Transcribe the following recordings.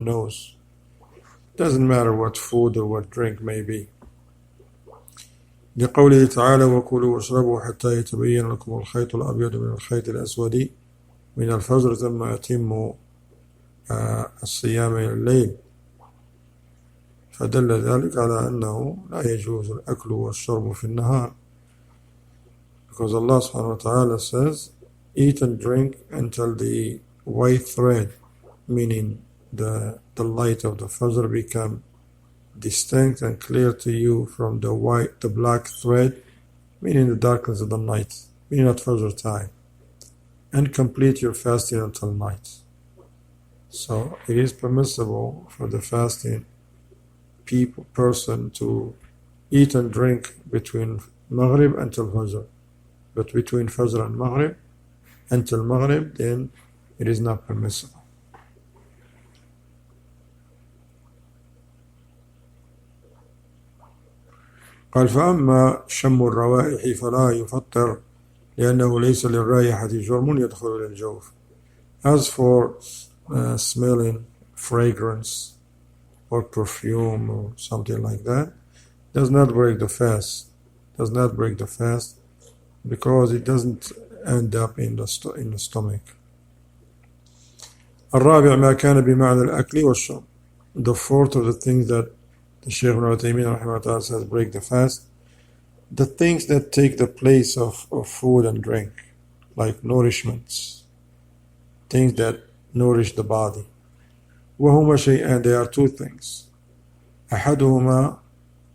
nose. Doesn't matter what food or what drink may be. لقوله تعالى وكلوا واشربوا حتى يتبين لكم الخيط الأبيض من الخيط الأسود من الفجر ثم أتموا الصيام إلى الليل. فدل ذلك على أنه لا يجوز الأكل والشرب في النهار, because Allah subhanahu wa ta'ala says eat and drink until the white thread, meaning the light of the Fajr, become distinct and clear to you from the black thread, meaning the darkness of the night, meaning at Fajr time, and complete your fasting until night. So it is permissible for the fasting person to eat and drink between Maghrib until Fajr, but between Fajr and Maghrib until Maghrib, then it is not permissible. قال فأما شم الروائح فلا يفطر لأنه ليس للرائحة جرم يدخل إلى الجوف. As for smelling fragrance or perfume or something like that, does not break the fast. Does not break the fast because it doesn't end up in the stomach. الرابع ما كان بمعنى الأكل والشرب. The fourth of the things that the Shaykh Ibn Uthaymeen rahimahullah says break the fast, the things that take the place of food and drink, like nourishments, things that nourish the body. وهما شيئان, there are two things. أحدهما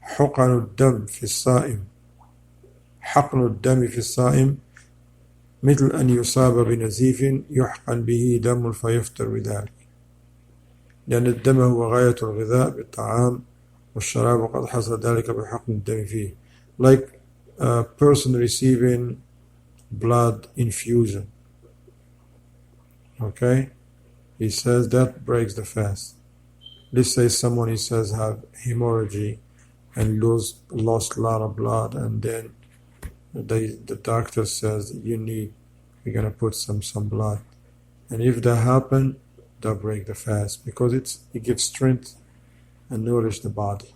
حقن الدم في الصائم. حقن الدم في الصائم مثل أن يصاب بنزيف يحقن به دم فيفطر بذلك لأن الدم هو غاية الغذاء بالطعام والشراب وقد حصل ذلك بحقن الدم فيه. Like a person receiving blood infusion. Okay? He says that breaks the fast. Let's say someone, he says, have hemorrhage and lost a lot of blood, and then the doctor says we're going to put some blood. And if that happens, they'll break the fast because it gives strength and nourish the body.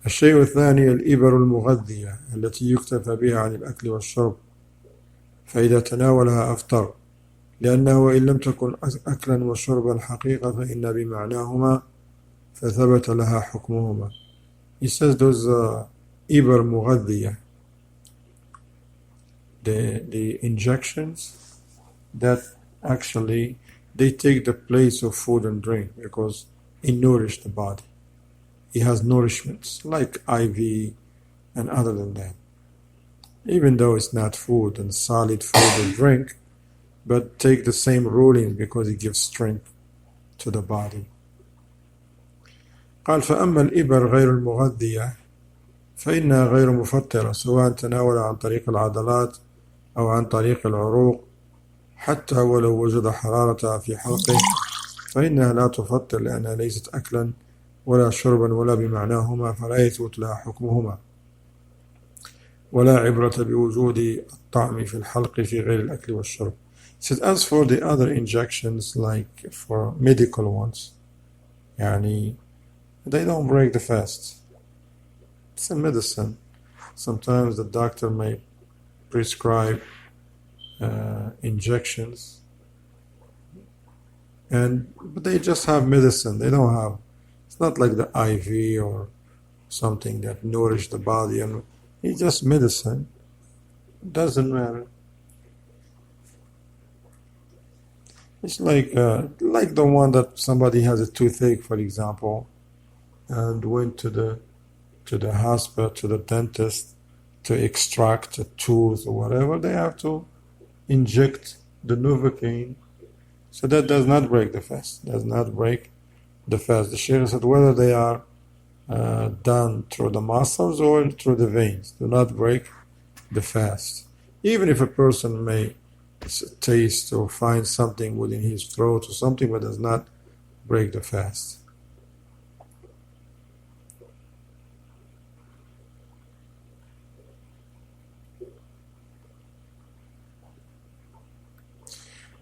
الشيء الثاني الإبر المغذية التي يكتفى بها عن الأكل والشرب فإذا تناولها أفطر لأنه إن لم تكن أكلا وشربا حقيقة فإن بمعناهما فثبت لها حكمهما. He says those إبر مغذية, the injections that actually they take the place of food and drink because it nourishes the body. It has nourishments like IV and other than that. Even though it's not food and solid food or drink, but take the same ruling because it gives strength to the body. قال فأما الإبر غير المغذية فإنها غير مفطرة سواء تناول عن طريق العضلات أو عن طريق العروق حتى ولو وجد حرارة في حلقه فإنها لا تفطر لأنها ليست أكلا ولا شربا ولا بمعناهما فلا يثبت لها حكمهما ولا عبرة بوجود الطعم في الحلق في غير الأكل والشرب. So as for the other injections, like for medical ones, يعني they don't break the fast. It's a medicine. Sometimes the doctor may prescribe injections, but they just have medicine. They don't have. It's not like the IV or something that nourish the body. And it's just medicine. It doesn't matter. It's like the one that somebody has a toothache, for example, and went to the hospital, to the dentist to extract a tooth or whatever. They have to inject the Novocaine. So that does not break the fast. Does not break the fast. The Shaykh said whether they are done through the muscles or through the veins, do not break the fast. Even if a person may taste or find something within his throat or something, but does not break the fast.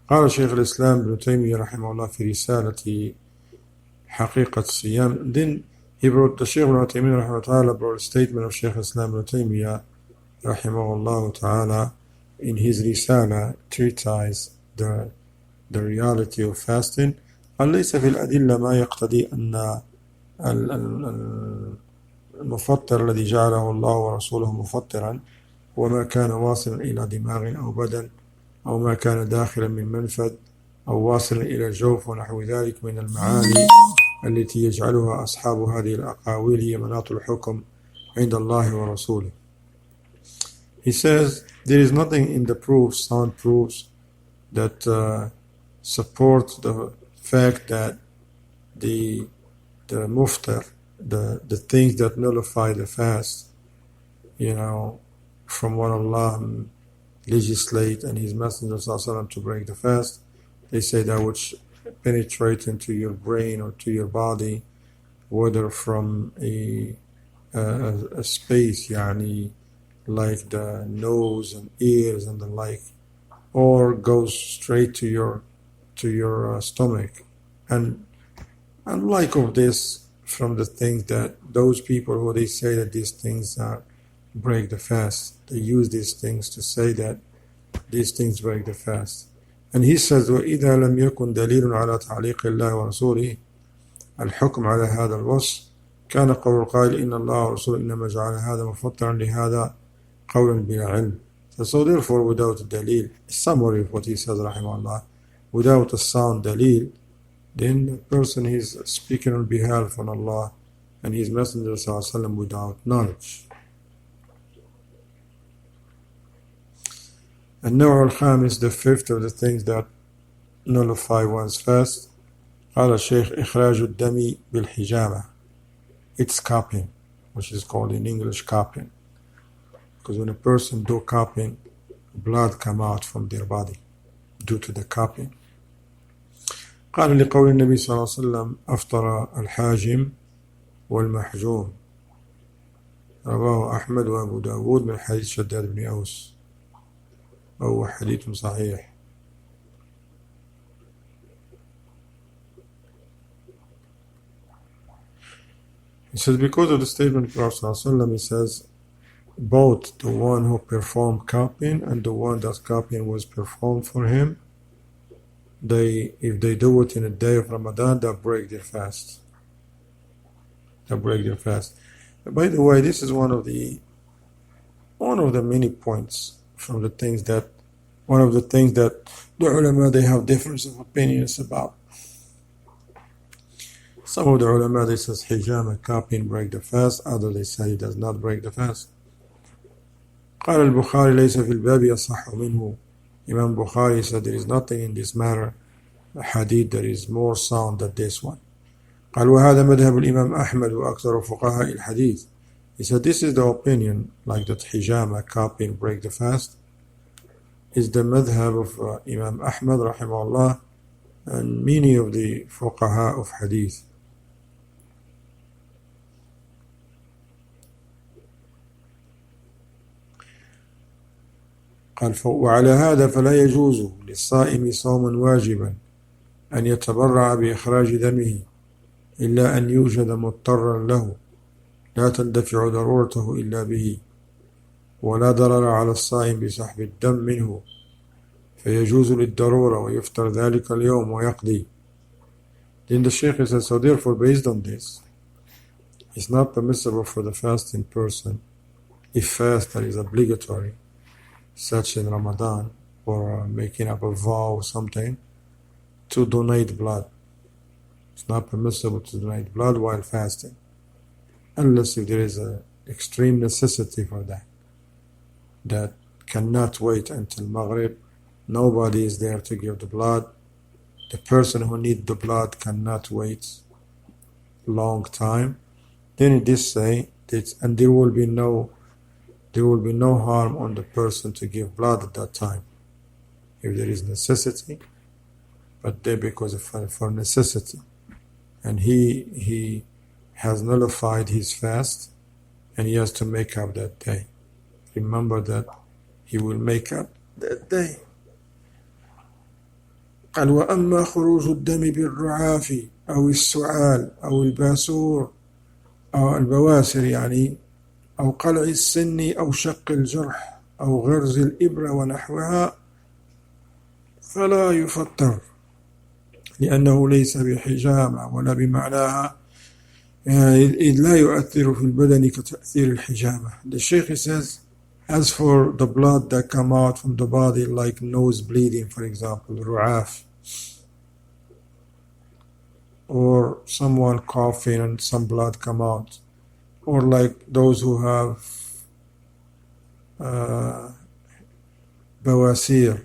قال شيخ الإسلام ابن تيمية رحمه الله في رسالة حقيقة الصيام. Then he brought, the Shaykh ibn Taymiyyah رحمه الله brought a statement of Shaykh Islam ibn Taymiyyah rahimahullah ta'ala in his risala treatise the reality of fasting. قال ليس في الأدلة ما يقتضي أن المفطر الذي جعله الله ورسوله مفطرا وما كان واصلا إلى دماغ أو بدن أو ما كان داخلا من منفذ أو واصلا إلى الجوف ونحو ذلك من المعاني التي يجعلها أصحاب هذه الأقاويل هي مناط الحكم عند الله ورسوله. He says there is nothing in the proofs, sound proofs, that support the fact that the muftar, the things that nullify the fast, from what Allah legislate and His Messenger ﷺ to break the fast, they say that which penetrate into your brain or to your body, whether from a space, like the nose and ears and the like, or goes straight to your stomach, and unlike of this from the things that those people who they say that these things break the fast, they use these things to say that these things break the fast. And he says وإذا لم يكن دليل على تعليق الله ورسوله الحكم على هذا الوصف كان قول القائل إن الله ورسوله إنما جعل هذا مفطرا لهذا قولا بلا علم. So therefore, without a dalil, summary of what he says rahimahullah, without a sound dalil, then the person is speaking on behalf of Allah and His Messenger ﷺ without knowledge. النوع الخامس, the fifth of the things that nullify one's fast. قال الشيخ إخراج الدم بالحجامة. It's cupping, which is called in English cupping. Because when a person do cupping, blood come out from their body due to the cupping. قال لقول النبي صلى الله عليه وسلم أفطر الحاجم والمحجوم. رواه أحمد وأبو داود من حديث شداد بن أوس وهو حديث صحيح. He says because of the statement of the Prophet ﷺ, he says both the one who performed cupping and the one that cupping was performed for him, if they do it in a day of Ramadan, they break their fast. By the way, this is one of the many points from the things that the ulama, they have difference of opinions about. Some of the ulama, they says hijama, cupping, break the fast. Others, they say it does not break the fast. قال البخاري ليس في الباب يصح منه. Imam Bukhari said there is nothing in this matter, a hadith that is more sound than this one. قال وهذا مذهب الإمام أحمد وأكثر فقهاء الحديث. He said this is the opinion, like that hijama, cupping, break the fast, is the madhab of Imam Ahmad rahimahullah and many of the fuqaha of hadith. قال وعلى هذا فلا يجوز للصائم صوما واجبا أن يتبرع بإخراج دمه إلا أن يوجد مضطرا له لا تندفع ضرورته إلا به ولا ضرر على الصائم بسحب الدم منه فيجوز للضرورة ويفطر ذلك اليوم ويقضي. Then the Shaykh says, so therefore based on this, it's not permissible for the fasting person, if fast that is obligatory, such in Ramadan, or making up a vow or something, to donate blood. It's not permissible to donate blood while fasting, unless if there is an extreme necessity for that cannot wait until Maghrib. Nobody is there to give the blood. The person who needs the blood cannot wait long time. Then it does say that, and there will be no harm on the person to give blood at that time, if there is necessity. But they, because of for necessity, and he has nullified his fast, and he has to make up that day. Remember that he will make up that day. قال وأما خروج الدم بالرعاف أو السعال أو الباسور أو البواسر يعني أو قلع السن أو شق الجرح أو غرز الإبرة ونحوها فلا يفطر لأنه ليس بحجامة ولا بمعناها إذ لا يؤثر في البدن كتأثير الحجامة. The Sheikh says, as for the blood that come out from the body like nose bleeding, for example, ru'af, or someone coughing and some blood come out, or like those who have bawasir,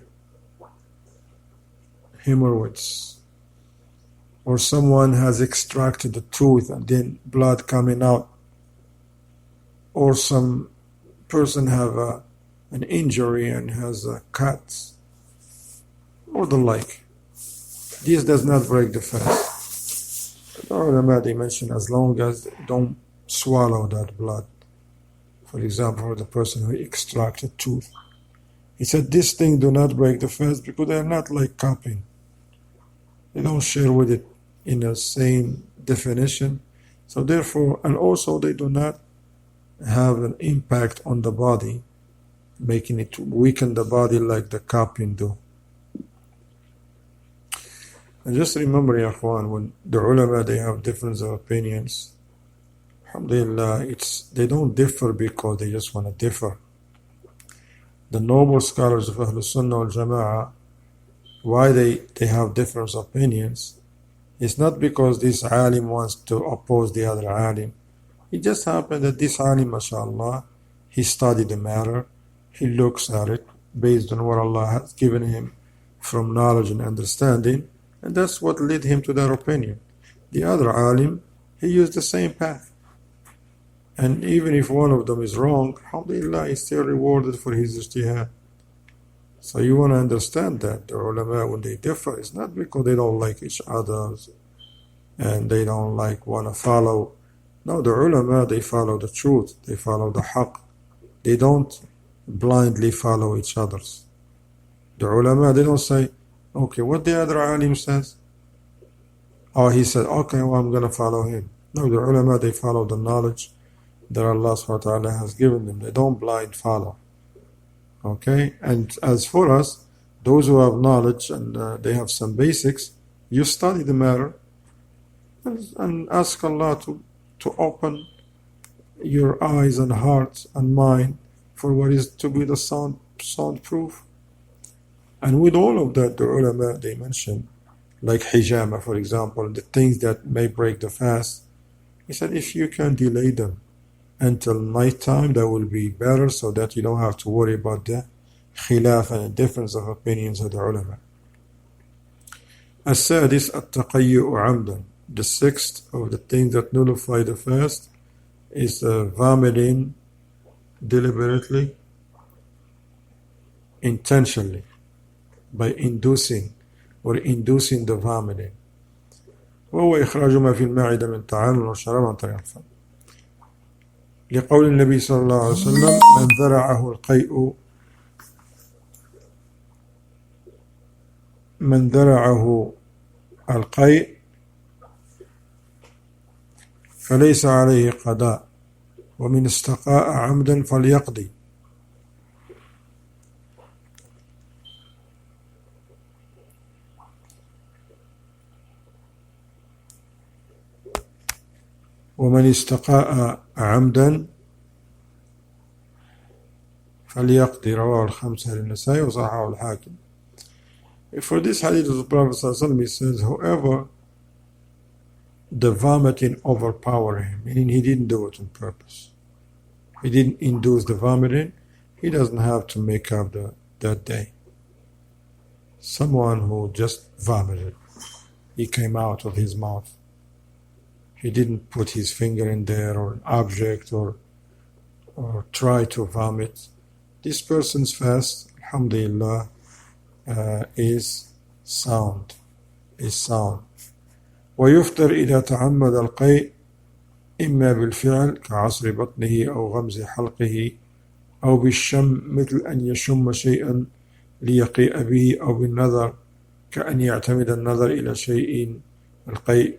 hemorrhoids, or someone has extracted a tooth and then blood coming out, or some person have an injury and has a cut, or the like. This does not break the fast. The ulama, they mention as long as they don't swallow that blood. For example, for the person who extracted tooth. He said this thing do not break the fast because they are not like cupping. They don't share with it in the same definition. So therefore, and also they do not have an impact on the body, making it weaken the body like the cupping do. And just remember, ya akhwan, when the ulama, they have difference of opinions, alhamdulillah, they don't differ because they just want to differ. The noble scholars of Ahlul Sunnah wal Jama'ah, why they have different opinions, it's not because this alim wants to oppose the other alim. It just happened that this alim, mashallah, he studied the matter, he looks at it based on what Allah has given him from knowledge and understanding, and that's what led him to that opinion. The other alim, he used the same path. And even if one of them is wrong, alhamdulillah, he's still rewarded for his ijtihad. So you want to understand that the ulama, when they differ, it's not because they don't like each other and they don't want to follow. No, the ulama, they follow the truth. They follow the haqq. They don't blindly follow each other's. The ulama, they don't say, okay, what the other alim says? Oh, he said, okay, well, I'm going to follow him. No, the ulama, they follow the knowledge that Allah subhanahu wa ta'ala has given them. They don't blind follow. Okay? And as for us, those who have knowledge and they have some basics, you study the matter and ask Allah to open your eyes and heart and mind for what is to be the sound proof. And with all of that, the ulama, they mention, like hijama, for example, the things that may break the fast. He said, if you can delay them until night time, that will be better, so that you don't have to worry about the khilaf and the difference of opinions of the ulama. As-sadis at-taqayyu'u 'amdan. The sixth of the things that nullify the fast is vomiting deliberately, intentionally, by inducing the vomiting. وهو إخراج ما في المعدة من طعام وشراب عن طريق الفم. لقول النبي صلى الله عليه وسلم من ذرعه القيء فليس عليه قضاء ومن استقاء عمدا فليقضي. ومن استقاء عمدا فليقضي. رواه الخمسة للنسائي وصححه الحاكم. For this hadith of the Prophet ﷺ, he says, whoever the vomiting overpower him, meaning he didn't do it on purpose, he didn't induce the vomiting, he doesn't have to make up that day. Someone who just vomited, he came out of his mouth, he didn't put his finger in there or an object or try to vomit, this person's fast, alhamdulillah, is sound. ويفطر إذا تعمد القيء إما بالفعل كعصر بطنه أو غمز حلقه أو بالشم مثل أن يشم شيئا ليقيء به أو بالنظر كأن يعتمد النظر إلى شيء القيء